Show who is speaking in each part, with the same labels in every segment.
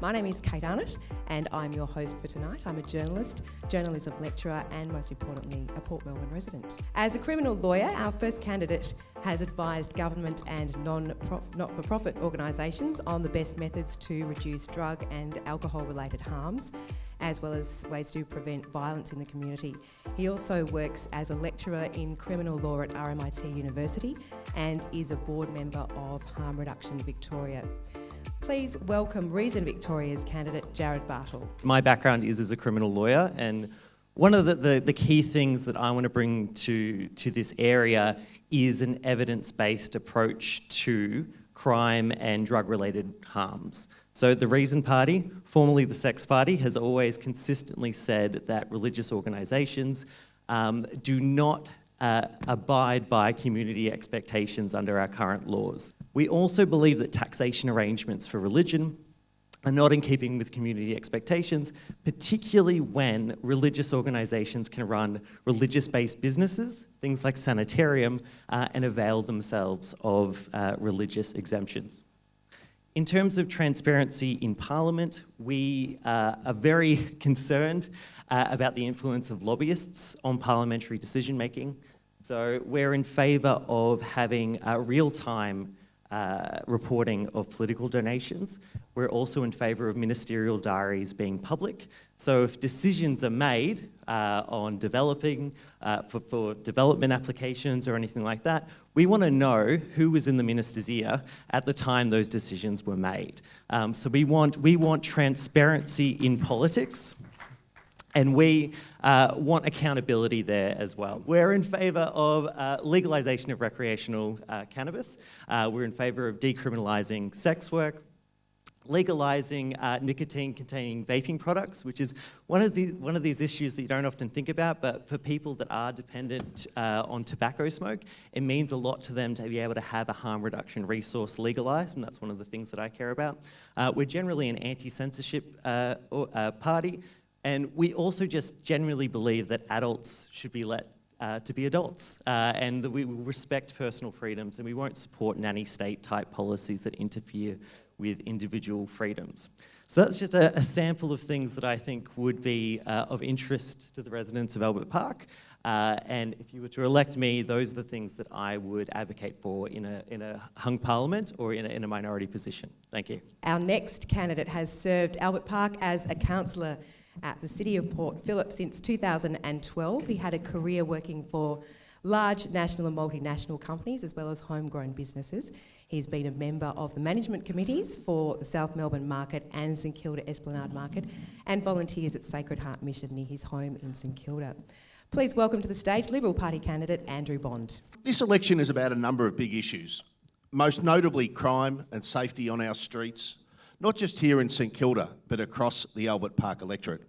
Speaker 1: My name is Kate Arnott and I'm your host for tonight. I'm a journalist, journalism lecturer and most importantly a Port Melbourne resident. As a criminal lawyer, our first candidate has advised government and not-for-profit organisations on the best methods to reduce drug and alcohol-related harms, as well as ways to prevent violence in the community. He also works as a lecturer in criminal law at RMIT University and is a board member of Harm Reduction Victoria. Please welcome Reason Victoria's candidate, Jarryd Bartle.
Speaker 2: My background is as a criminal lawyer, and one of the key things that I want to bring to this area is an evidence-based approach to crime and drug-related harms. So the Reason Party, formerly the Sex Party, has always consistently said that religious organisations do not abide by community expectations under our current laws. We also believe that taxation arrangements for religion are not in keeping with community expectations, particularly when religious organisations can run religious-based businesses, things like sanitarium, and avail themselves of religious exemptions. In terms of transparency in Parliament, we are very concerned about the influence of lobbyists on parliamentary decision-making. So we're in favour of having real-time reporting of political donations. We're also in favour of ministerial diaries being public. So if decisions are made on developing, for development applications or anything like that, we want to know who was in the minister's ear at the time those decisions were made. So we want transparency in politics, and we want accountability there as well. We're in favour of legalisation of recreational cannabis. We're in favour of decriminalising sex work, legalising nicotine-containing vaping products, which is one of these issues that you don't often think about, but for people that are dependent on tobacco smoke, it means a lot to them to be able to have a harm reduction resource legalised, and that's one of the things that I care about. We're generally an anti-censorship party, and we also just generally believe that adults should be let to be adults, and that we will respect personal freedoms, and we won't support nanny state type policies that interfere with individual freedoms. So that's just a sample of things that I think would be of interest to the residents of Albert Park. And if you were to elect me, those are the things that I would advocate for in a hung parliament or in a minority position. Thank you.
Speaker 1: Our next candidate has served Albert Park as a councillor at the City of Port Phillip since 2012. He had a career working for large national and multinational companies as well as homegrown businesses. He's been a member of the management committees for the South Melbourne Market and St Kilda Esplanade Market and volunteers at Sacred Heart Mission near his home in St Kilda. Please welcome to the stage Liberal Party candidate Andrew Bond.
Speaker 3: This election is about a number of big issues, most notably crime and safety on our streets, not just here in St Kilda, but across the Albert Park electorate.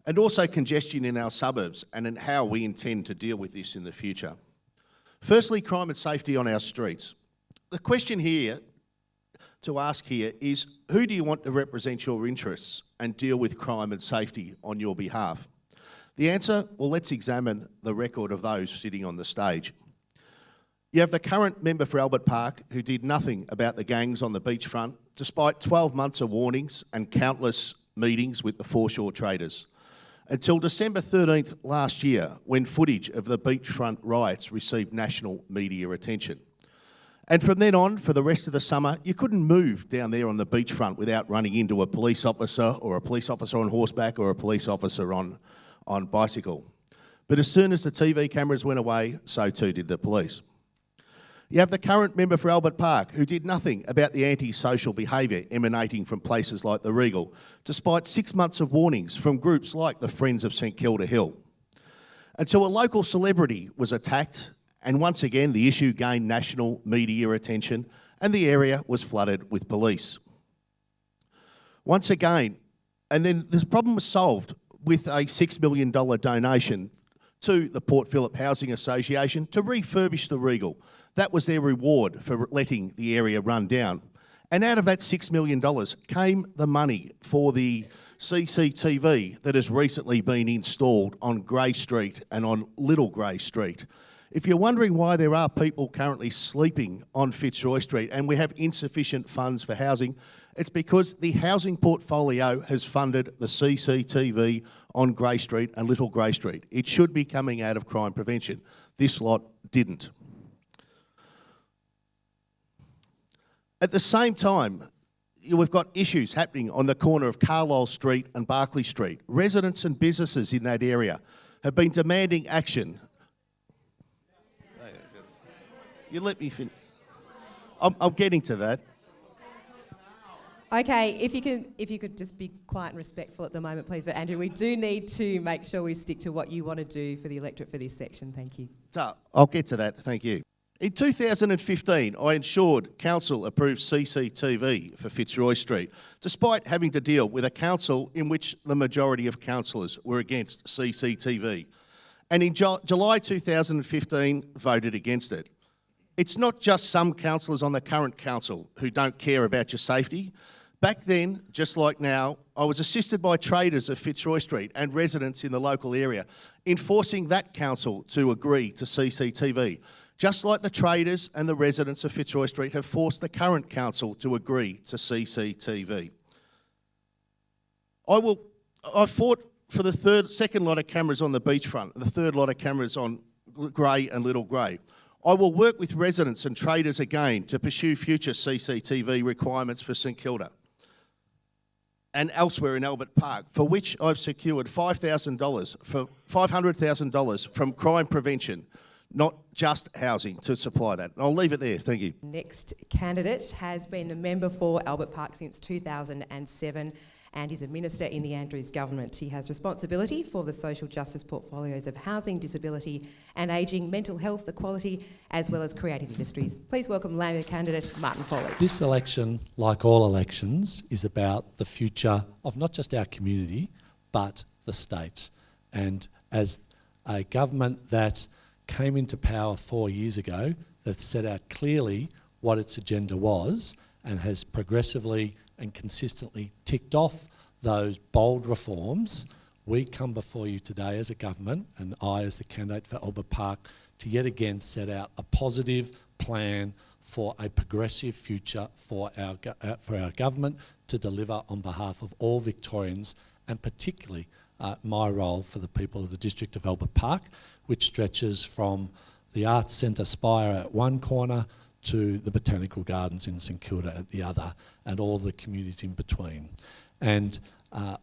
Speaker 3: And also congestion in our suburbs and in how we intend to deal with this in the future. Firstly, crime and safety on our streets. The question here to ask here is, who do you want to represent your interests and deal with crime and safety on your behalf? The answer, well, let's examine the record of those sitting on the stage. You have the current member for Albert Park who did nothing about the gangs on the beachfront, despite 12 months of warnings and countless meetings with the foreshore traders, until December 13th last year, when footage of the beachfront riots received national media attention. And from then on, for the rest of the summer, you couldn't move down there on the beachfront without running into a police officer or a police officer on horseback or a police officer on bicycle. But as soon as the TV cameras went away, so too did the police. You have the current member for Albert Park who did nothing about the antisocial behaviour emanating from places like the Regal, despite 6 months of warnings from groups like the Friends of St Kilda Hill. Until a local celebrity was attacked, and once again the issue gained national media attention and the area was flooded with police. Once again, and then this problem was solved with a $6 million donation to the Port Phillip Housing Association to refurbish the Regal. That was their reward for letting the area run down. And out of that $6 million came the money for the CCTV that has recently been installed on Grey Street and on Little Grey Street. If you're wondering why there are people currently sleeping on Fitzroy Street and we have insufficient funds for housing, It's because the housing portfolio has funded the CCTV on Grey Street and Little Grey Street. It should be coming out of crime prevention. This lot didn't. At the same time, we've got issues happening on the corner of Carlisle Street and Barclay Street. Residents and businesses in that area have been demanding action. You let me finish. I'm getting to that.
Speaker 1: Okay, if you could just be quiet and respectful at the moment, please. But Andrew, we do need to make sure we stick to what you want to do for the electorate for this section. Thank you.
Speaker 3: So I'll get to that. Thank you. In 2015, I ensured council approved CCTV for Fitzroy Street, despite having to deal with a council in which the majority of councillors were against CCTV. And in July 2015, voted against it. It's not just some councillors on the current council who don't care about your safety. Back then, just like now, I was assisted by traders of Fitzroy Street and residents in the local area in forcing that council to agree to CCTV, just like the traders and the residents of Fitzroy Street have forced the current council to agree to CCTV. I fought for the second lot of cameras on the beachfront, the third lot of cameras on Grey and Little Grey. I will work with residents and traders again to pursue future CCTV requirements for St Kilda and elsewhere in Albert Park, for which I've secured $500,000 from crime prevention, not just housing, to supply that. And I'll leave it there. Thank you.
Speaker 1: Next candidate has been the member for Albert Park since 2007 and is a minister in the Andrews government. He has responsibility for the social justice portfolios of housing, disability and ageing, mental health, equality, as well as creative industries. Please welcome Labor candidate Martin Foley.
Speaker 4: This election, like all elections, is about the future of not just our community, but the state. And as a government that came into power 4 years ago, that set out clearly what its agenda was and has progressively and consistently ticked off those bold reforms, we come before you today as a government, and I as the candidate for Albert Park, to yet again set out a positive plan for a progressive future for our government to deliver on behalf of all Victorians, and particularly my role for the people of the district of Albert Park, which stretches from the Arts Centre Spire at one corner to the Botanical Gardens in St Kilda at the other, and all the communities in between. And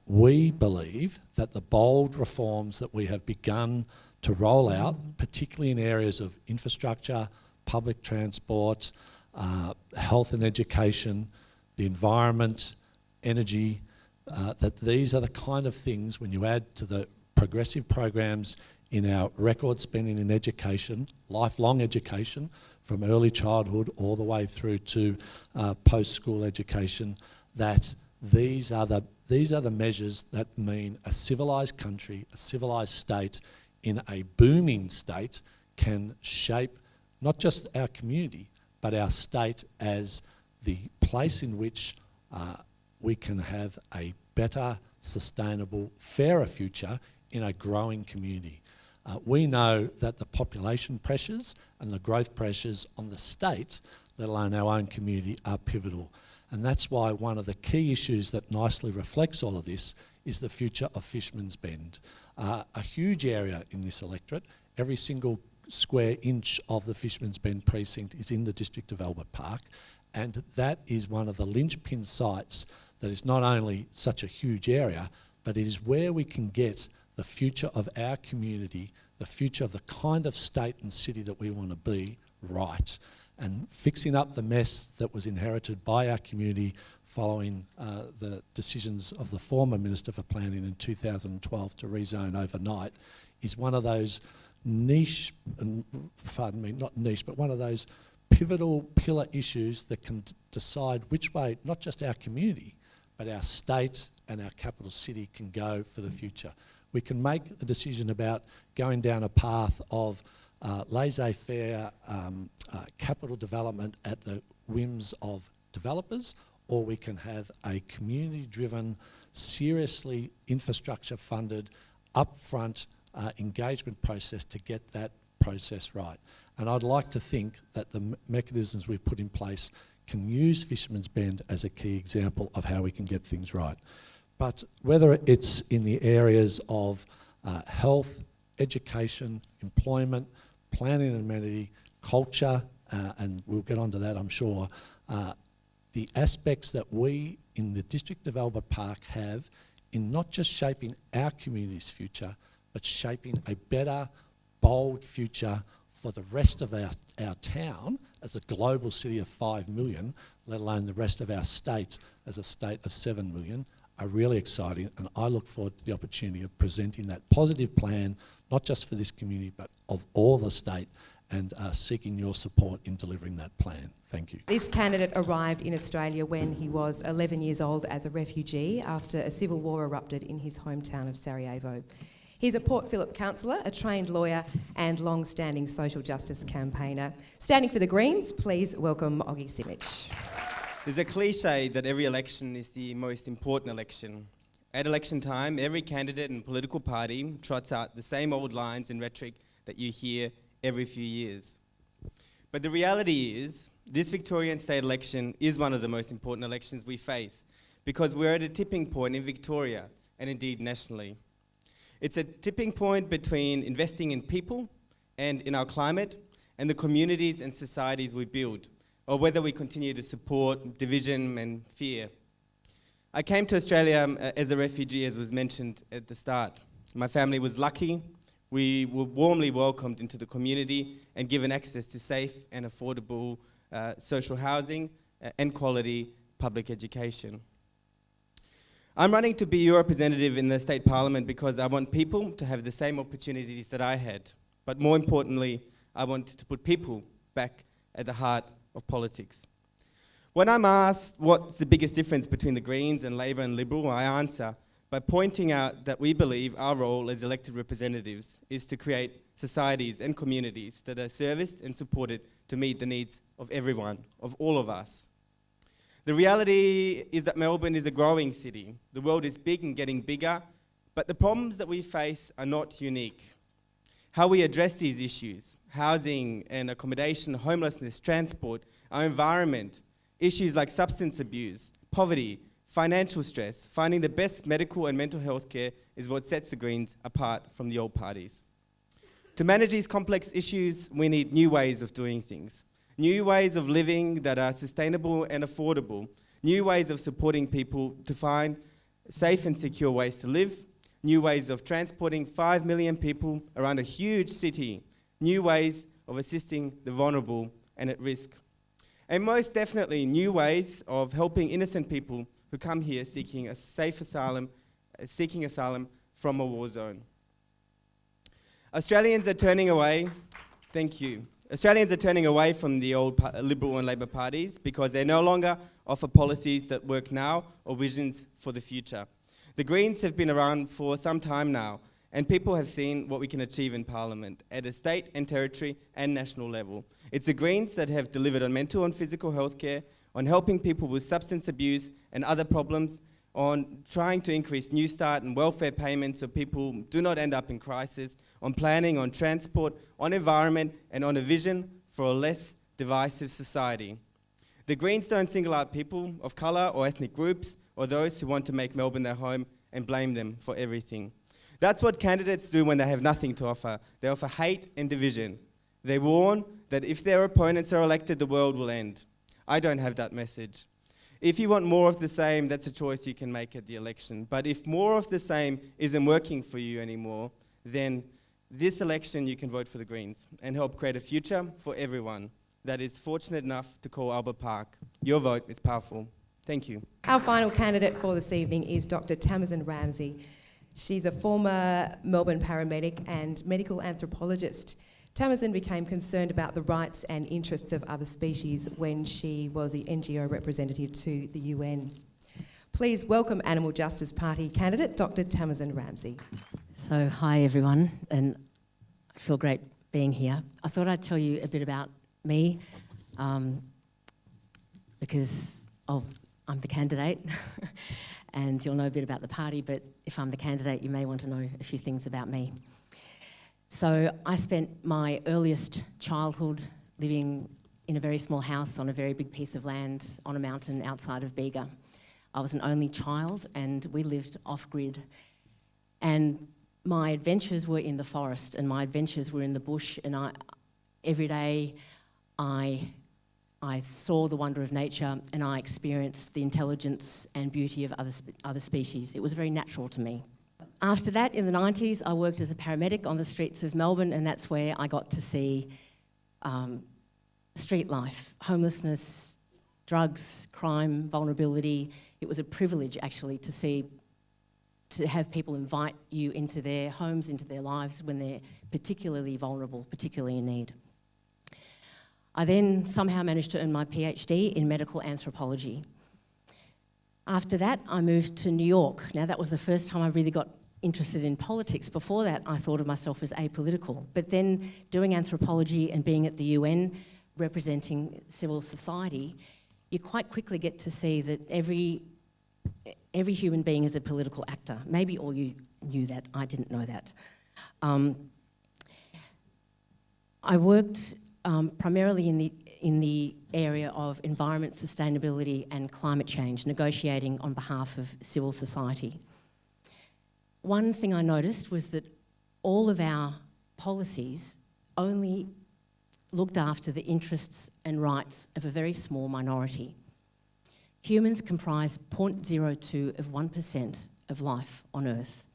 Speaker 4: we believe that the bold reforms that we have begun to roll out, particularly in areas of infrastructure, public transport, health and education, the environment, energy, that these are the kind of things, when you add to the progressive programs in our record spending in education, lifelong education, from early childhood all the way through to post-school education, that these are the measures that mean a civilised country, a civilised state in a booming state can shape not just our community, but our state as the place in which we can have a better, sustainable, fairer future in a growing community. We know that the population pressures and the growth pressures on the state, let alone our own community, are pivotal. And that's why one of the key issues that nicely reflects all of this is the future of Fisherman's Bend. A huge area in this electorate, every single square inch of the Fisherman's Bend precinct is in the district of Albert Park, and that is one of the linchpin sites that is not only such a huge area, but it is where we can get the future of our community, the future of the kind of state and city that we want to be, right. And fixing up the mess that was inherited by our community following the decisions of the former Minister for Planning in 2012 to rezone overnight is one of those niche, pardon me, not niche, but one of those pivotal pillar issues that can decide which way not just our community, but our state and our capital city can go for the future. We can make a decision about going down a path of laissez-faire capital development at the whims of developers, or we can have a community-driven, seriously infrastructure-funded, upfront engagement process to get that process right. And I'd like to think that the mechanisms we've put in place can use Fisherman's Bend as a key example of how we can get things right. But whether it's in the areas of health, education, employment, planning and amenity, culture, and we'll get onto that I'm sure, the aspects that we in the District of Albert Park have in not just shaping our community's future, but shaping a better, bold future for the rest of our town as a global city of 5 million, let alone the rest of our state as a state of 7 million, are really exciting, and I look forward to the opportunity of presenting that positive plan, not just for this community, but of all the state, and seeking your support in delivering that plan. Thank you.
Speaker 1: This candidate arrived in Australia when he was 11 years old as a refugee after a civil war erupted in his hometown of Sarajevo. He's a Port Phillip councillor, a trained lawyer and long-standing social justice campaigner. Standing for the Greens, please welcome Oggy Simic.
Speaker 5: There's a cliche that every election is the most important election. At election time, every candidate and political party trots out the same old lines and rhetoric that you hear every few years. But the reality is, this Victorian State election is one of the most important elections we face because we're at a tipping point in Victoria and indeed nationally. It's a tipping point between investing in people and in our climate and the communities and societies we build, or whether we continue to support division and fear. I came to Australia as a refugee, as was mentioned at the start. My family was lucky. We were warmly welcomed into the community and given access to safe and affordable social housing and quality public education. I'm running to be your representative in the state parliament because I want people to have the same opportunities that I had. But more importantly, I want to put people back at the heart of politics. When I'm asked what's the biggest difference between the Greens and Labor and Liberal, I answer by pointing out that we believe our role as elected representatives is to create societies and communities that are serviced and supported to meet the needs of everyone, of all of us. The reality is that Melbourne is a growing city. The world is big and getting bigger, but the problems that we face are not unique. How we address these issues, housing and accommodation, homelessness, transport, our environment, issues like substance abuse, poverty, financial stress, finding the best medical and mental health care is what sets the Greens apart from the old parties. To manage these complex issues, we need new ways of doing things, new ways of living that are sustainable and affordable, new ways of supporting people to find safe and secure ways to live, new ways of transporting 5 million people around a huge city, new ways of assisting the vulnerable and at risk, and most definitely new ways of helping innocent people who come here seeking a safe asylum, from a war zone. Australians are turning away, thank you. Australians are turning away from the old Liberal and Labor parties because they no longer offer policies that work now or visions for the future. The Greens have been around for some time now, and people have seen what we can achieve in Parliament at a state and territory and national level. It's the Greens that have delivered on mental and physical health care, on helping people with substance abuse and other problems, on trying to increase New Start and welfare payments so people do not end up in crisis, on planning, on transport, on environment, and on a vision for a less divisive society. The Greens don't single out people of colour or ethnic groups or those who want to make Melbourne their home and blame them for everything. That's what candidates do when they have nothing to offer. They offer hate and division. They warn that if their opponents are elected, the world will end. I don't have that message. If you want more of the same, that's a choice you can make at the election. But if more of the same isn't working for you anymore, then this election you can vote for the Greens and help create a future for everyone that is fortunate enough to call Albert Park. Your vote is powerful. Thank you.
Speaker 1: Our final candidate for this evening is Dr. Tamasin Ramsay. She's a former Melbourne paramedic and medical anthropologist. Tamasin became concerned about the rights and interests of other species when she was the NGO representative to the UN. Please welcome Animal Justice Party candidate Dr. Tamasin Ramsay.
Speaker 6: So, hi everyone, and I feel great being here. I thought I'd tell you a bit about me because I'm the candidate and you'll know a bit about the party, but if I'm the candidate, you may want to know a few things about me. So I spent my earliest childhood living in a very small house on a very big piece of land on a mountain outside of Bega. I was an only child and we lived off-grid. And my adventures were in the forest and my adventures were in the bush, and every day I saw the wonder of nature and I experienced the intelligence and beauty of other species. It was very natural to me. After that, in the 90s, I worked as a paramedic on the streets of Melbourne, and that's where I got to see street life, homelessness, drugs, crime, vulnerability. It was a privilege, actually, to have people invite you into their homes, into their lives when they're particularly vulnerable, particularly in need. I then somehow managed to earn my PhD in medical anthropology. After that, I moved to New York. Now, that was the first time I really got interested in politics. Before that, I thought of myself as apolitical. But then doing anthropology and being at the UN, representing civil society, you quite quickly get to see that every human being is a political actor. Maybe all you knew that, I didn't know that. I worked primarily in the area of environment, sustainability and climate change, negotiating on behalf of civil society. One thing I noticed was that all of our policies only looked after the interests and rights of a very small minority. Humans comprise 0.02 of 1% of life on Earth.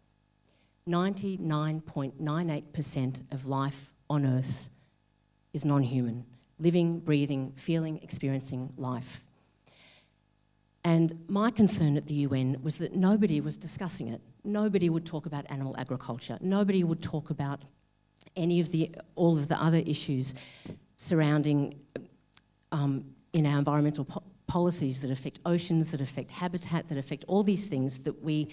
Speaker 6: 99.98% of life on Earth is non-human, living, breathing, feeling, experiencing life. And my concern at the UN was that nobody was discussing it. Nobody would talk about animal agriculture. Nobody would talk about all of the other issues surrounding in our environmental policies that affect oceans, that affect habitat, that affect all these things that we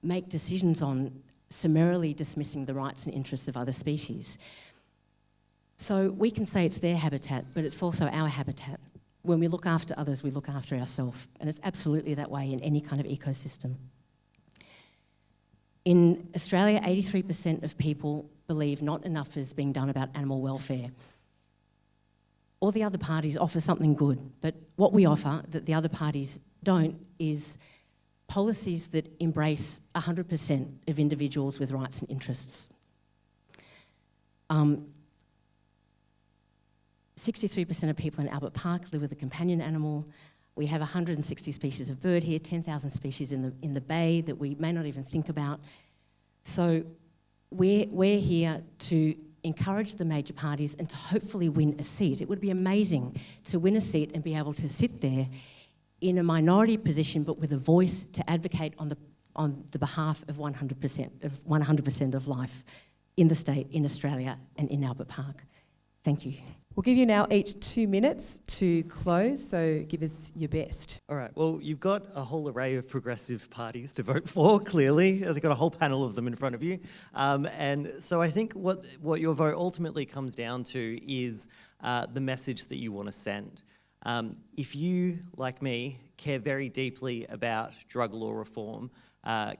Speaker 6: make decisions on, summarily dismissing the rights and interests of other species. So we can say it's their habitat, but it's also our habitat. When we look after others, we look after ourselves. And it's absolutely that way in any kind of ecosystem. In Australia, 83% of people believe not enough is being done about animal welfare. All the other parties offer something good, but what we offer that the other parties don't is policies that embrace 100% of individuals with rights and interests. 63% of people in Albert Park live with a companion animal. We have 160 species of bird here, 10,000 species in the bay that we may not even think about. So we're here to encourage the major parties and to hopefully win a seat. It would be amazing to win a seat and be able to sit there in a minority position but with a voice to advocate on the behalf of 100% of life in the state, in Australia and in Albert Park. Thank you.
Speaker 1: We'll give you now each 2 minutes to close, so give us your best.
Speaker 2: All right, well, you've got a whole array of progressive parties to vote for, clearly, as you've got a whole panel of them in front of you. And so I think what your vote ultimately comes down to is the message that you want to send. If you, like me, care very deeply about drug law reform,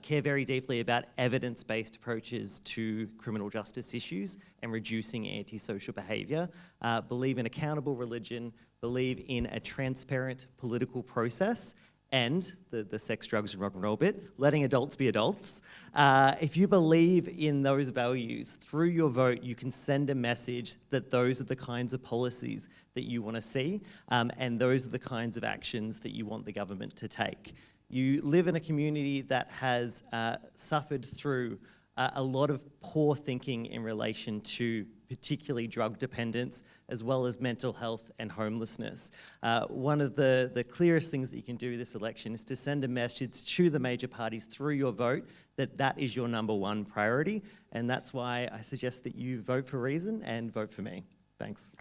Speaker 2: care very deeply about evidence-based approaches to criminal justice issues and reducing antisocial behaviour, believe in accountable religion, believe in a transparent political process, and the sex, drugs and rock and roll bit, letting adults be adults. If you believe in those values, through your vote you can send a message that those are the kinds of policies that you want to see, and those are the kinds of actions that you want the government to take. You live in a community that has suffered through a lot of poor thinking in relation to particularly drug dependence, as well as mental health and homelessness. One of the clearest things that you can do this election is to send a message to the major parties through your vote that that is your #1 priority, and that's why I suggest that you vote for reason and vote for me. Thanks.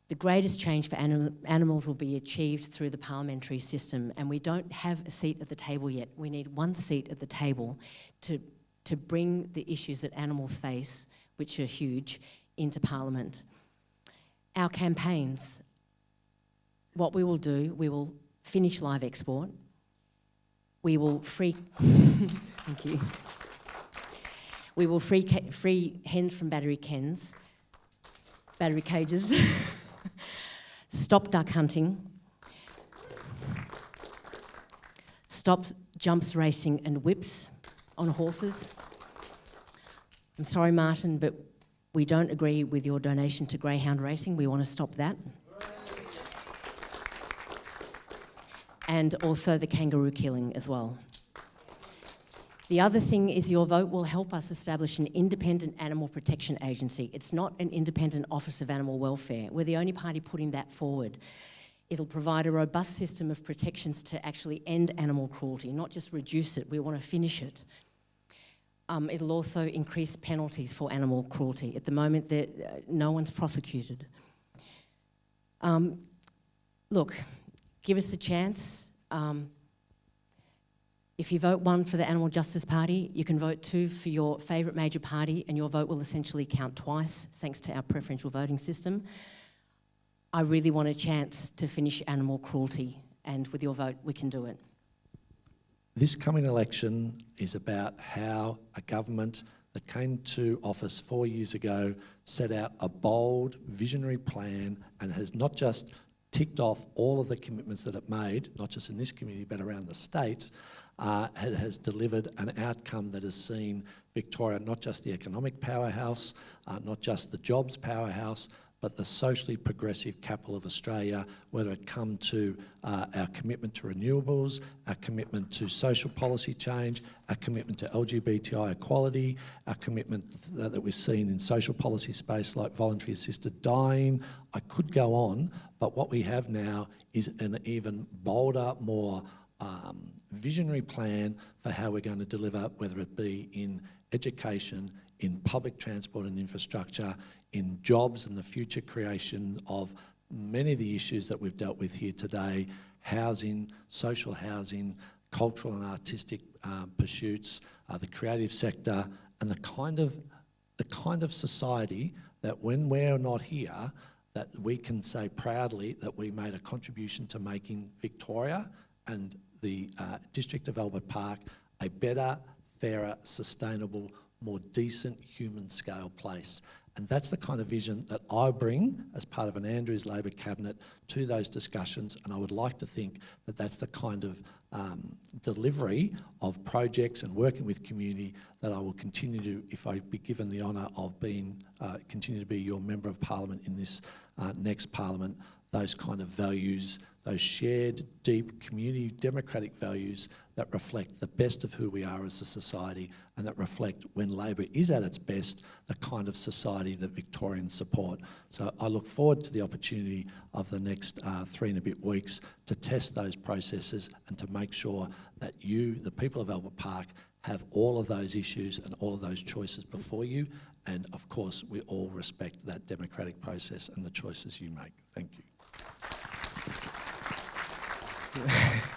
Speaker 6: The greatest change for animals will be achieved through the parliamentary system, and we don't have a seat at the table yet. We need one seat at the table to bring the issues that animals face, which are huge, into Parliament. Our campaigns, what we will do, we will finish live export. We will free, thank you. We will free hens from battery cages. stop duck hunting, stop jumps racing and whips on horses. I'm sorry, Martin, but we don't agree with your donation to greyhound racing. We want to stop that. And also the kangaroo killing as well. The other thing is your vote will help us establish an independent animal protection agency. It's not an independent Office of Animal Welfare. We're the only party putting that forward. It'll provide a robust system of protections to actually end animal cruelty, not just reduce it. We want to finish it. It'll also increase penalties for animal cruelty. At the moment, no one's prosecuted. Look, give us a chance. If you vote 1 for the Animal Justice Party, you can vote 2 for your favourite major party, and your vote will essentially count twice, thanks to our preferential voting system. I really want a chance to finish animal cruelty, and with your vote, we can do it.
Speaker 4: This coming election is about how a government that came to office 4 years ago set out a bold, visionary plan and has not just ticked off all of the commitments that it made, not just in this community but around the state. It has delivered an outcome that has seen Victoria not just the economic powerhouse, not just the jobs powerhouse, but the socially progressive capital of Australia, whether it come to our commitment to renewables, our commitment to social policy change, our commitment to LGBTI equality, our commitment that we've seen in social policy space like voluntary assisted dying. I could go on, but what we have now is an even bolder, more visionary plan for how we're going to deliver, whether it be in education, in public transport and infrastructure, in jobs and the future creation of many of the issues that we've dealt with here today, housing, social housing, cultural and artistic pursuits, the creative sector, and the kind of society that when we're not here, that we can say proudly that we made a contribution to making Victoria and the District of Albert Park a better, fairer, sustainable, more decent human scale place. And that's the kind of vision that I bring as part of an Andrews Labor cabinet to those discussions, and I would like to think that that's the kind of delivery of projects and working with community that I will continue to, if I be given the honour of being, continue to be your Member of Parliament in this next Parliament, those kind of values, those shared, deep, community, democratic values that reflect the best of who we are as a society and that reflect, when Labor is at its best, the kind of society that Victorians support. So I look forward to the opportunity of the next 3 and a bit weeks to test those processes and to make sure that you, the people of Albert Park, have all of those issues and all of those choices before you. And of course, we all respect that democratic process and the choices you make. Thank you.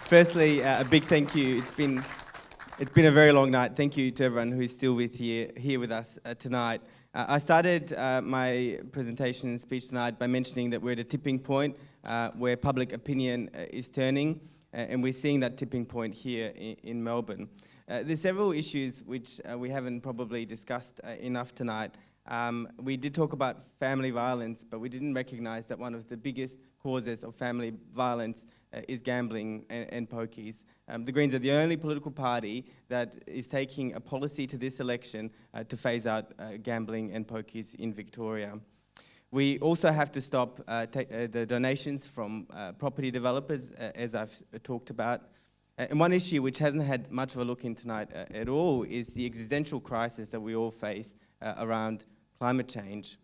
Speaker 5: Firstly, a big thank you. It's been a very long night. Thank you to everyone who is still here with us tonight. I started my presentation and speech tonight by mentioning that we're at a tipping point where public opinion is turning, and we're seeing that tipping point here in Melbourne. There's several issues which we haven't probably discussed enough tonight. We did talk about family violence, but we didn't recognise that one of the biggest causes of family violence is gambling and pokies. The Greens are the only political party that is taking a policy to this election to phase out gambling and pokies in Victoria. We also have to stop the donations from property developers, as I've talked about. And one issue which hasn't had much of a look in tonight at all is the existential crisis that we all face around climate change.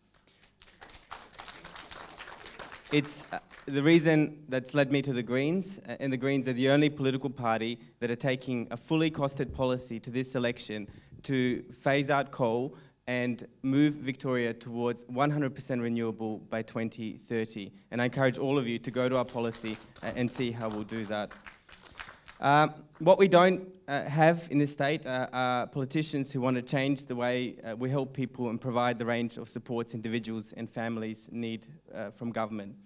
Speaker 5: It's the reason that's led me to the Greens, and the Greens are the only political party that are taking a fully costed policy to this election to phase out coal and move Victoria towards 100% renewable by 2030. And I encourage all of you to go to our policy and see how we'll do that. What we don't have in this state are politicians who want to change the way we help people and provide the range of supports individuals and families need from government.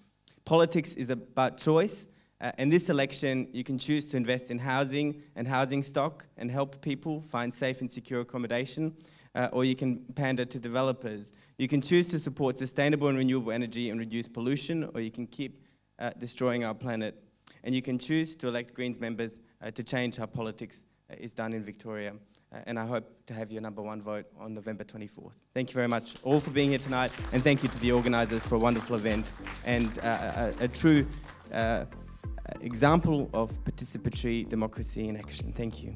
Speaker 5: Politics is about choice, and this election you can choose to invest in housing and housing stock and help people find safe and secure accommodation, or you can pander to developers. You can choose to support sustainable and renewable energy and reduce pollution, or you can keep destroying our planet. And you can choose to elect Greens members to change how politics is done in Victoria. And I hope to have your #1 vote on November 24th. Thank you very much all for being here tonight, and thank you to the organisers for a wonderful event and a true example of participatory democracy in action. Thank you.